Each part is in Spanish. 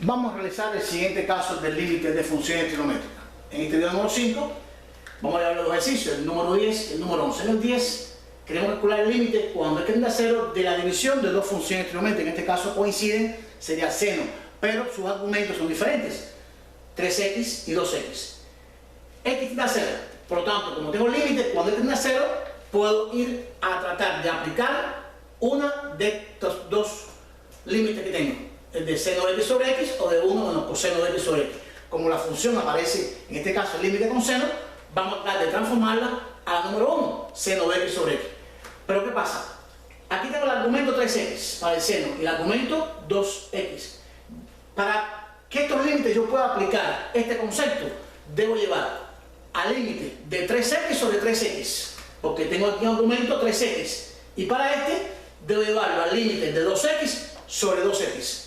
Vamos a realizar el siguiente caso del límite de funciones trigonométricas. En este video número 5 vamos a ver los ejercicios, el número 10 y el número 11. En el 10 queremos calcular el límite cuando x tiende a 0 de la división de dos funciones trigonométricas. En este caso coinciden, sería seno, pero sus argumentos son diferentes, 3x y 2x. X tiende a 0, por lo tanto, como tengo el límite, cuando x tiende a 0, puedo ir a tratar de aplicar una de estos dos límites que tengo. El de seno de x sobre x o de 1 menos coseno de x sobre x. Como la función aparece, en este caso el límite con seno, vamos a tratar de transformarla a la número 1, seno de x sobre x. Pero ¿qué pasa? Aquí tengo el argumento 3x para el seno y el argumento 2x. Para que estos límites yo pueda aplicar este concepto, debo llevar al límite de 3x sobre 3x, porque tengo aquí un argumento 3x. Y para este, debo llevarlo al límite de 2x sobre 2x.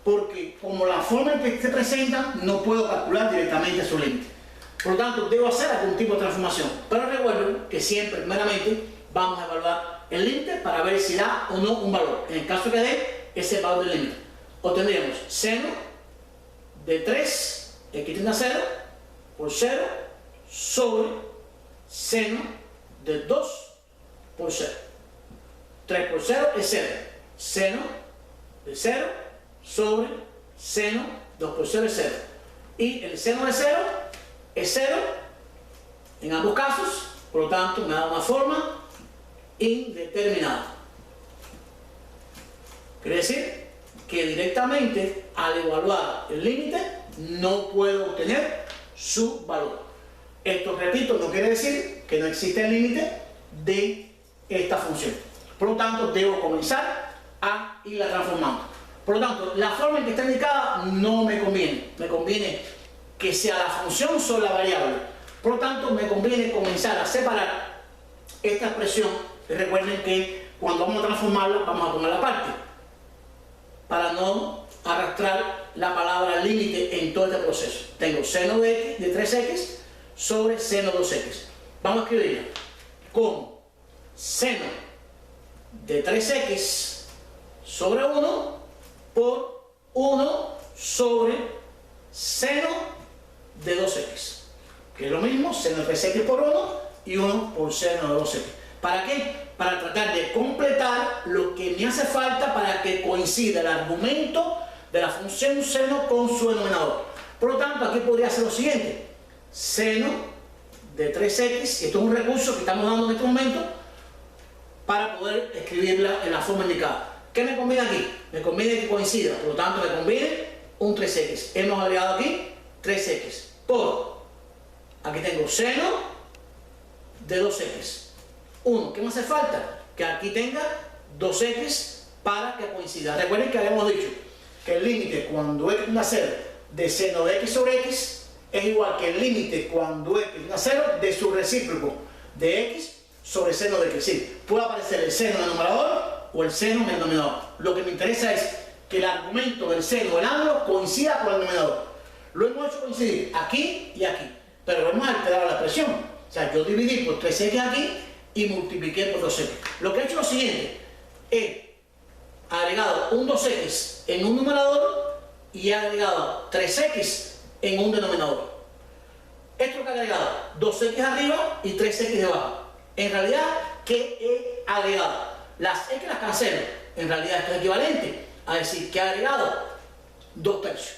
Porque como la forma en que se presenta, no puedo calcular directamente su límite. Por lo tanto, debo hacer algún tipo de transformación. Pero recuerden que siempre, primeramente, vamos a evaluar el límite para ver si da o no un valor. En el caso que dé, ese valor del límite. Obtendríamos seno de 3, x tiende a 0, por 0, sobre seno de 2 por 0. 3 por 0 es 0. Seno de 0 sobre seno 2 por 0 es 0. Y el seno de 0 es 0 en ambos casos, por lo tanto me da una forma indeterminada. Quiere decir que directamente al evaluar el límite no puedo obtener su valor. Esto, repito, no quiere decir que no existe el límite de esta función. Por lo tanto, debo comenzar a irla transformando. Por lo tanto, la forma en que está indicada no me conviene. Me conviene que sea la función sobre la variable. Por lo tanto, me conviene comenzar a separar esta expresión. Y recuerden que cuando vamos a transformarla, vamos a tomar la parte, para no arrastrar la palabra límite en todo este proceso. Tengo seno de x, de 3x, sobre seno de 2x. Vamos a escribirla como seno de 3x sobre 1 por 1 sobre seno de 2x, que es lo mismo, seno de 3x por 1 y 1 por seno de 2x. ¿Para qué? Para tratar de completar lo que me hace falta para que coincida el argumento de la función seno con su denominador. Por lo tanto, aquí podría ser lo siguiente: seno de 3x, esto es un recurso que estamos dando en este momento para poder escribirla en la forma indicada. ¿Qué me conviene aquí? Me conviene que coincida, por lo tanto me conviene un 3x. Hemos agregado aquí 3x por, aquí tengo seno de 2x. 1, ¿qué me hace falta? Que aquí tenga 2x para que coincida. Recuerden que habíamos dicho que el límite cuando x tiende a 0 de seno de x sobre x es igual que el límite cuando x tiende a 0 de su recíproco de x sobre seno de x. Sí, puede aparecer el seno en el numerador o el seno en el denominador. Lo que me interesa es que el argumento del seno o el ángulo coincida con el denominador. Lo hemos hecho coincidir aquí y aquí, pero hemos alterado la expresión. O sea, yo dividí por 3x aquí y multipliqué por 2x. Lo que he hecho es lo siguiente: he agregado un 2x en un numerador y he agregado 3x en un denominador. Esto que he agregado, 2x arriba y 3x debajo. En realidad, ¿qué he agregado? Las x las cancelo. En realidad esto es equivalente a decir que he agregado 2 tercios.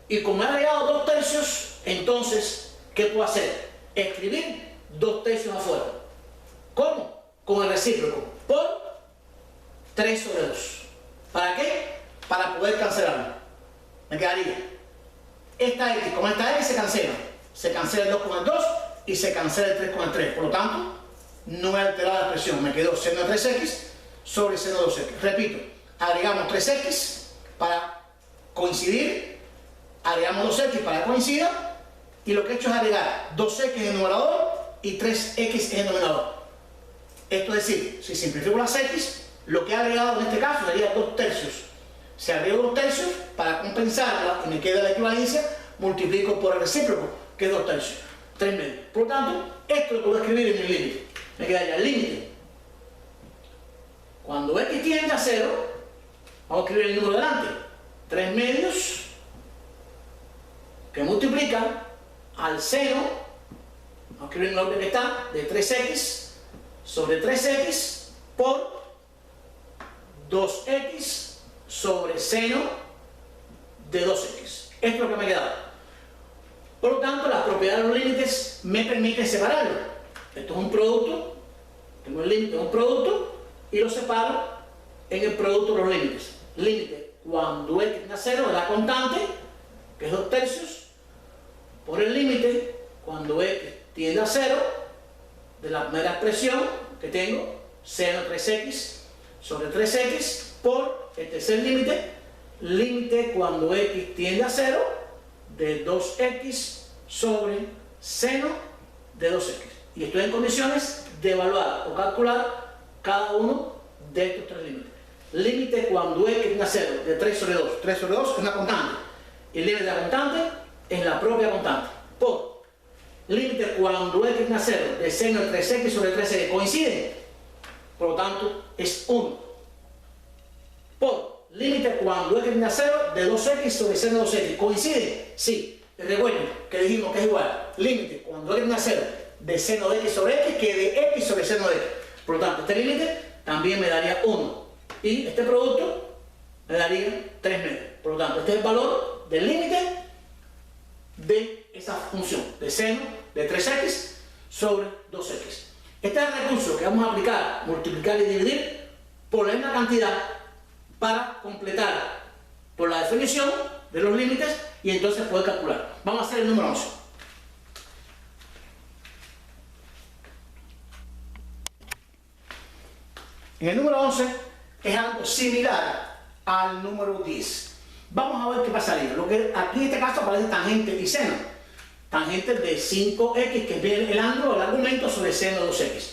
Y como he agregado 2 tercios, entonces, ¿qué puedo hacer? Escribir 2 tercios afuera. ¿Cómo? Con el recíproco. Por 3 sobre 2. ¿Para qué? Para poder cancelarlo. Me quedaría esta x con esta x se cancela. Se cancela el 2 con el 2 y se cancela el 3 con el 3. Por lo tanto, no he alterado la expresión. Me quedó seno de 3x sobre seno de 2x. Repito, agregamos 3x para coincidir, agregamos 2x para que coincida, y lo que he hecho es agregar 2x en el numerador y 3x en el denominador. Esto es decir, si simplifico las x, lo que he agregado en este caso sería 2 tercios. Si agrego 2 tercios, para compensarla y me queda la equivalencia, multiplico por el recíproco, que es 2 tercios, 3 medios. Por lo tanto, esto lo puedo escribir en el límite. Me quedaría el límite. Cuando x tiende a 0, vamos a escribir el número delante. 3 medios que multiplica al seno, vamos a escribir en el orden que está, de 3x sobre 3x por 2x sobre seno de 2x. Esto es lo que me ha quedado. Por lo tanto, las propiedades de los límites me permiten separarlo. Esto es un producto, tengo el límite de un producto y lo separo en el producto de los límites. Límite cuando x tiende a 0 de la constante, que es 2 tercios, por el límite cuando x tiende a 0 de la primera expresión que tengo, seno 3x sobre 3x, por el tercer límite, límite cuando x tiende a 0 de 2x sobre seno de 2x. Y estoy en condiciones de evaluar o calcular cada uno de estos tres límites. Límite cuando x tiende a 0 de 3 sobre 2. 3 sobre 2 es una constante. Y el límite de la constante es la propia constante. Por límite cuando x tiende a 0 de seno de 3x sobre 3x. ¿Coinciden? Por lo tanto, es 1. Por límite cuando x tiende a 0 de 2x sobre seno de 2x. ¿Coincide? Sí. Recuerden que dijimos que es igual límite cuando x tiende a 0 de seno de x sobre x que de x sobre seno de x. Por lo tanto, este límite también me daría 1. Y este producto me daría 3 medios. Por lo tanto, este es el valor del límite de esa función de seno de 3x sobre 2x. Este es el recurso que vamos a aplicar, multiplicar y dividir por la misma cantidad para completar por la definición de los límites y entonces poder calcular. Vamos a hacer el número 11. En el número 11 es algo similar al número 10. Vamos a ver qué pasaría. Lo que aquí en este caso aparece tangente y seno. Tangente de 5x, que es el ángulo del argumento sobre seno de 2x.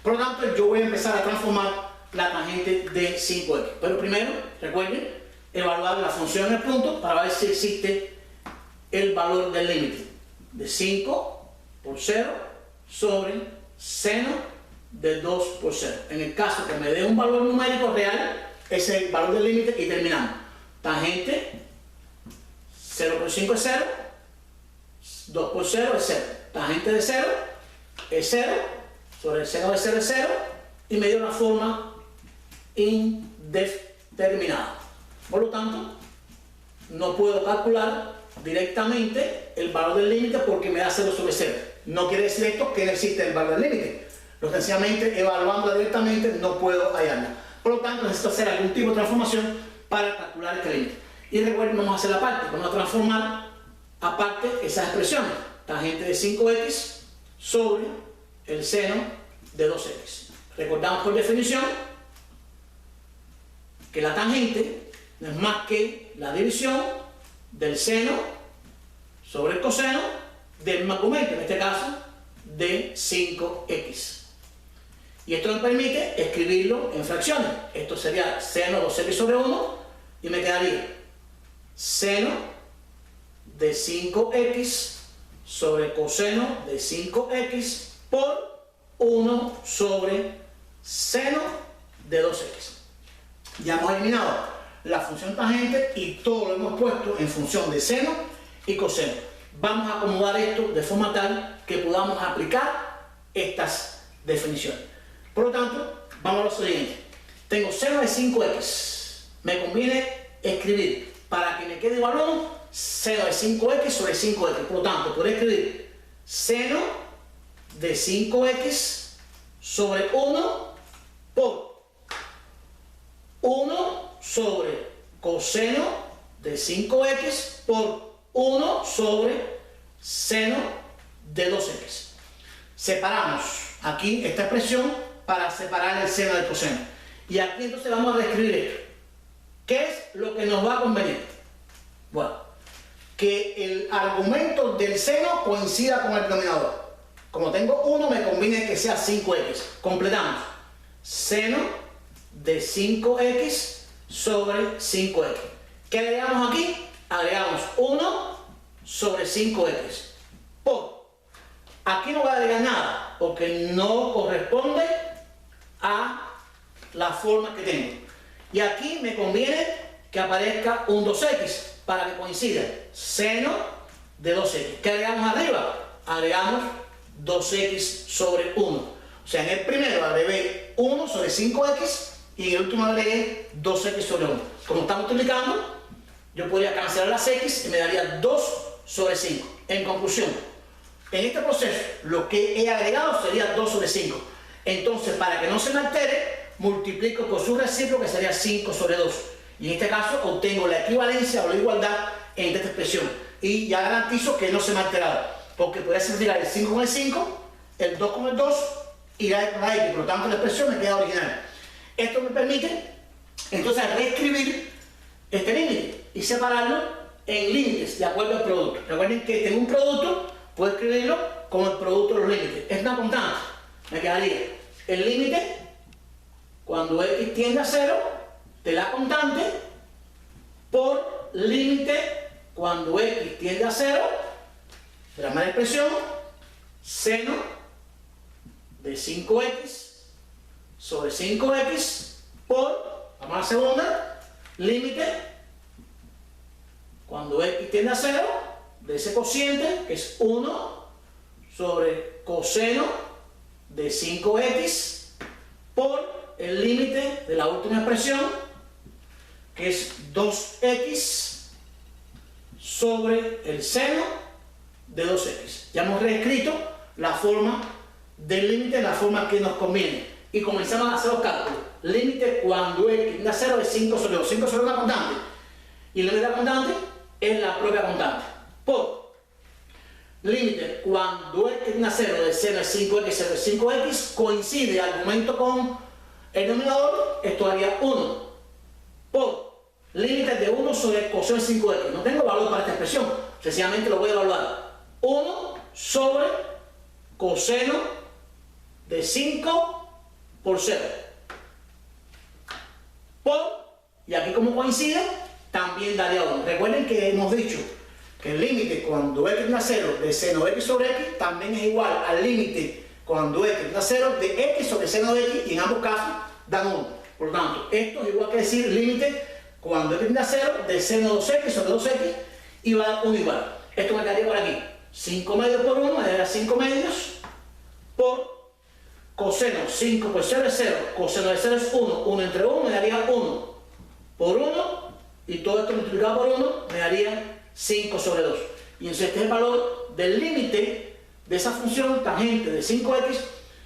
Por lo tanto, yo voy a empezar a transformar la tangente de 5x. Pero primero, recuerden, evaluar la función en el punto para ver si existe el valor del límite de 5 por 0 sobre seno de 2 por 0. En el caso que me dé un valor numérico real, ese es el valor del límite y terminamos. Tangente 0 por 5 es 0, 2 por 0 es 0. Tangente de 0 es 0, sobre el seno de 0 es 0 y me dio una forma indeterminada. Por lo tanto, no puedo calcular directamente el valor del límite porque me da 0 sobre 0. No quiere decir esto que no existe el valor del límite. Lo sencillamente evaluándola directamente no puedo hallarla. Por lo tanto, necesito hacer algún tipo de transformación para calcular este límite. Y recuerden, vamos a hacer la parte. Vamos a transformar aparte esas expresiones. Tangente de 5x sobre el seno de 2x. Recordamos por definición que la tangente no es más que la división del seno sobre el coseno del mismo argumento, en este caso de 5x. Y esto me permite escribirlo en fracciones. Esto sería seno de 2x sobre 1 y me quedaría seno de 5x sobre coseno de 5x por 1 sobre seno de 2x. Ya hemos eliminado la función tangente y todo lo hemos puesto en función de seno y coseno. Vamos a acomodar esto de forma tal que podamos aplicar estas definiciones. Por lo tanto, vamos a lo siguiente. Tengo seno de 5x. Me conviene escribir, para que me quede igual a 1, seno de 5x sobre 5x. Por lo tanto, podré escribir seno de 5x sobre 1 por 1 sobre coseno de 5x por 1 sobre seno de 2x. Separamos aquí esta expresión para separar el seno del coseno. Y aquí entonces vamos a reescribir esto. ¿Qué es lo que nos va a convenir? Bueno, que el argumento del seno coincida con el denominador. Como tengo 1, me conviene que sea 5x. Completamos. Seno de 5x sobre 5x. ¿Qué agregamos aquí? Agregamos 1 sobre 5x. Por. Aquí no voy a agregar nada, porque no corresponde a la forma que tengo. Y aquí me conviene que aparezca un 2x para que coincida seno de 2x. ¿Qué agregamos arriba? Agregamos 2x sobre 1. O sea, en el primero agregué 1 sobre 5x y en el último agregué 2x sobre 1. Como está multiplicando, yo podría cancelar las x y me daría 2 sobre 5. En conclusión, en este proceso lo que he agregado sería 2 sobre 5. Entonces, para que no se me altere, multiplico por su recíproco, que sería 5 sobre 2. Y en este caso obtengo la equivalencia o la igualdad entre esta expresión. Y ya garantizo que no se me ha alterado, porque podría simplificar el 5 con el 5, el 2 con el 2 y la x. Por lo tanto, la expresión me queda original. Esto me permite entonces reescribir este límite y separarlo en límites de acuerdo al producto. Recuerden que tengo un producto, puedo escribirlo como el producto de los límites. Es una constante. Me quedaría el límite cuando x tiende a 0 de la constante por límite cuando x tiende a 0 de la misma expresión seno de 5x sobre 5x por, vamos a la segunda, límite cuando x tiende a 0 de ese cociente que es 1 sobre coseno de 5x por el límite de la última expresión que es 2x sobre el seno de 2x. Ya hemos reescrito la forma del límite en la forma que nos conviene y comenzamos a hacer los cálculos. Límite cuando x tiende a 0 es 5 sobre 2. 5 sobre una constante y el límite de la constante es la propia constante por límite cuando x tiende a 0 de seno de 5x sobre 5x coincide argumento con el denominador, esto daría 1 por límite de 1 sobre coseno de 5x. No tengo valor para esta expresión, sencillamente lo voy a evaluar. 1 sobre coseno de 5 por 0 por, y aquí como coincide, también daría 1. Recuerden que hemos dicho que el límite cuando x tiende a 0 de seno de x sobre x también es igual al límite cuando x tiende a 0 de x sobre seno de x, y en ambos casos dan 1. Por lo tanto, esto es igual que decir límite cuando x tiende a 0 de seno de 2x sobre 2x y va a dar 1 igual. Esto me quedaría por aquí. 5 medios por 1 me daría 5 medios por coseno 5 por 0 es 0, coseno de 0 es 1, 1 entre 1 me daría 1 por 1 y todo esto multiplicado por 1 me daría 5 sobre 2. Y entonces este es el valor del límite de esa función tangente de 5x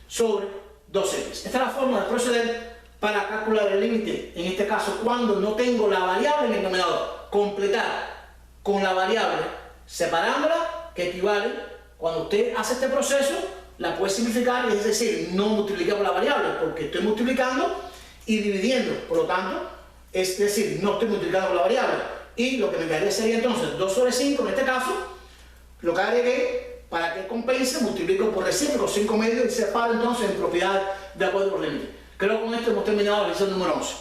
sobre 2x. Esta es la forma de proceder para calcular el límite, en este caso cuando no tengo la variable en el denominador. Completar con la variable separándola, que equivale, cuando usted hace este proceso, la puede simplificar, es decir, no multiplicar por la variable, porque estoy multiplicando y dividiendo, por lo tanto, es decir, no estoy multiplicando por la variable. Y lo que me quedaría sería entonces 2 sobre 5, en este caso, lo que agregué, para que compense, multiplico por recíproco 5 medios y separo entonces en propiedad de acuerdo por límite. Creo que con esto hemos terminado la lección número 11.